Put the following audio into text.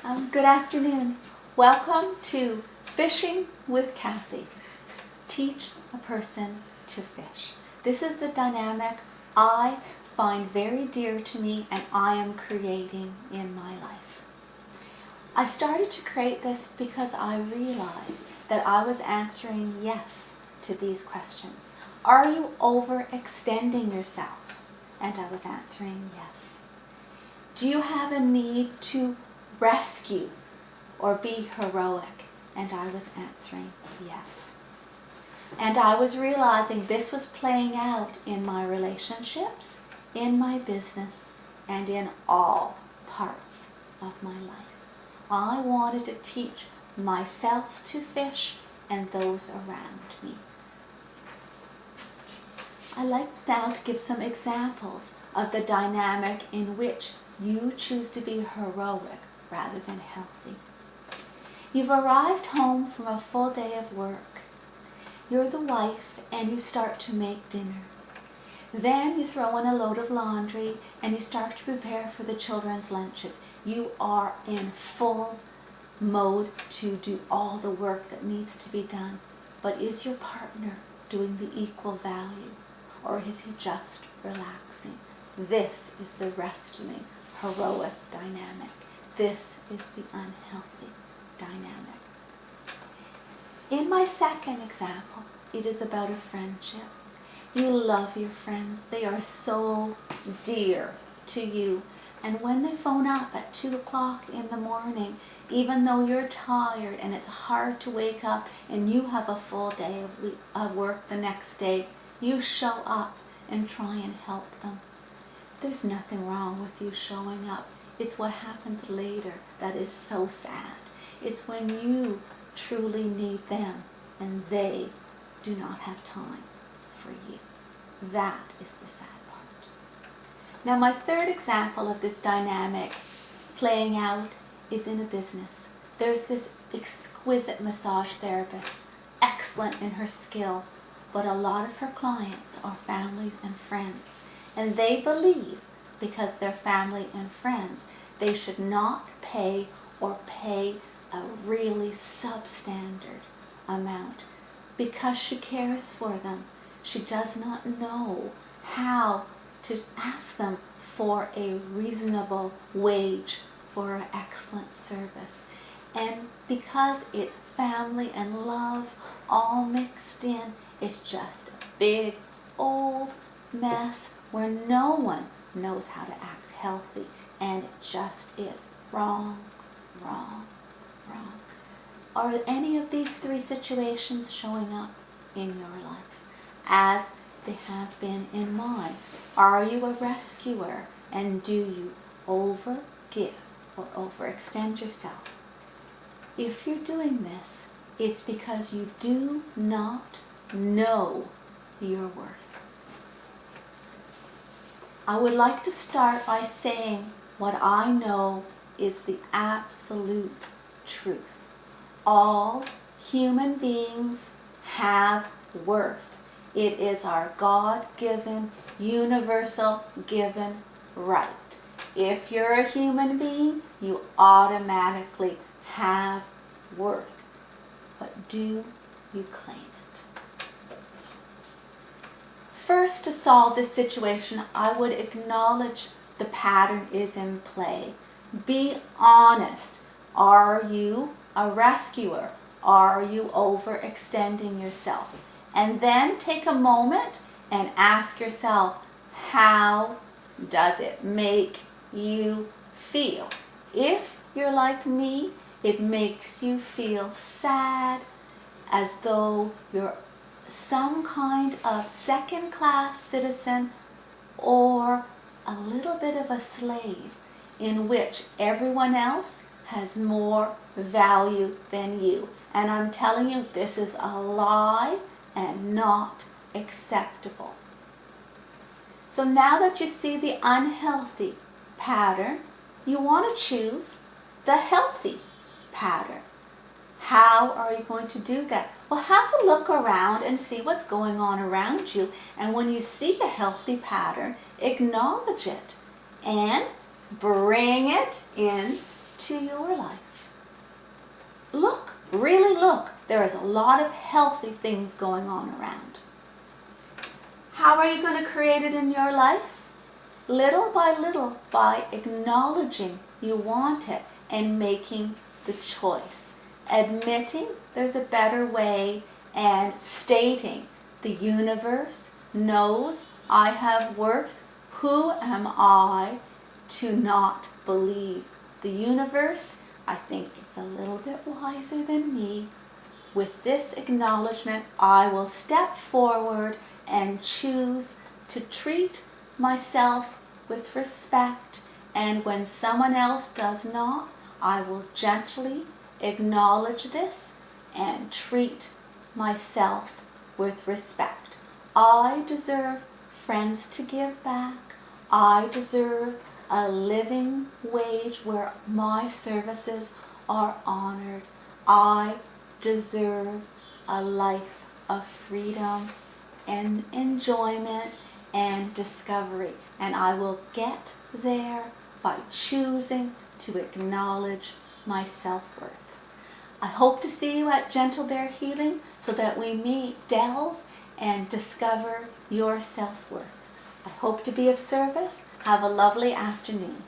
Good afternoon. Welcome to Fishing with Kathy. Teach a person to fish. This is the dynamic I find very dear to me and I am creating in my life. I started to create this because I realized that I was answering yes to these questions. Are you overextending yourself? And I was answering yes. Do you have a need to rescue or be heroic? And I was answering yes. And I was realizing this was playing out in my relationships, in my business, and in all parts of my life. I wanted to teach myself to fish and those around me. I'd like now to give some examples of the dynamic in which you choose to be heroic rather than healthy. You've arrived home from a full day of work. You're the wife and you start to make dinner. Then you throw in a load of laundry and you start to prepare for the children's lunches. You are in full mode to do all the work that needs to be done. But is your partner doing the equal value, or is he just relaxing? This is the rescuing, heroic dynamic. This is the unhealthy dynamic. In my second example, it is about a friendship. You love your friends. They are so dear to you. And when they phone up at 2 o'clock in the morning, even though you're tired and it's hard to wake up and you have a full day of work the next day, you show up and try and help them. There's nothing wrong with you showing up. It's what happens later that is so sad. It's when you truly need them and they do not have time for you. That is the sad part. Now, my third example of this dynamic playing out is in a business. There's this exquisite massage therapist, excellent in her skill, but a lot of her clients are families and friends, and they believe because they're family and friends, they should not pay or pay a really substandard amount. Because she cares for them, she does not know how to ask them for a reasonable wage for an excellent service. And because it's family and love all mixed in, it's just a big old mess where no one knows how to act healthy, and it just is wrong, wrong, wrong. Are any of these three situations showing up in your life as they have been in mine? Are you a rescuer, and do you overgive or overextend yourself? If you're doing this, it's because you do not know your worth. I would like to start by saying what I know is the absolute truth. All human beings have worth. It is our God-given, universal given right. If you're a human being, you automatically have worth. But do you claim it? First, to solve this situation, I would acknowledge the pattern is in play. Be honest. Are you a rescuer? Are you overextending yourself? And then take a moment and ask yourself, how does it make you feel? If you're like me, it makes you feel sad, as though you're some kind of second-class citizen or a little bit of a slave in which everyone else has more value than you. And I'm telling you, this is a lie and not acceptable. So now that you see the unhealthy pattern, you want to choose the healthy pattern. How are you going to do that? Well, have a look around and see what's going on around you. And when you see a healthy pattern, acknowledge it and bring it in to your life. Look, really look. There is a lot of healthy things going on around. How are you going to create it in your life? Little by acknowledging you want it and making the choice. Admitting there's a better way and stating the universe knows I have worth. Who am I to not believe? The universe, I think, is a little bit wiser than me. With this acknowledgement, I will step forward and choose to treat myself with respect. And when someone else does not, I will gently acknowledge this and treat myself with respect. I deserve friends to give back. I deserve a living wage where my services are honored. I deserve a life of freedom and enjoyment and discovery. And I will get there by choosing to acknowledge my self-worth. I hope to see you at Gentle Bear Healing so that we may delve and discover your self-worth. I hope to be of service. Have a lovely afternoon.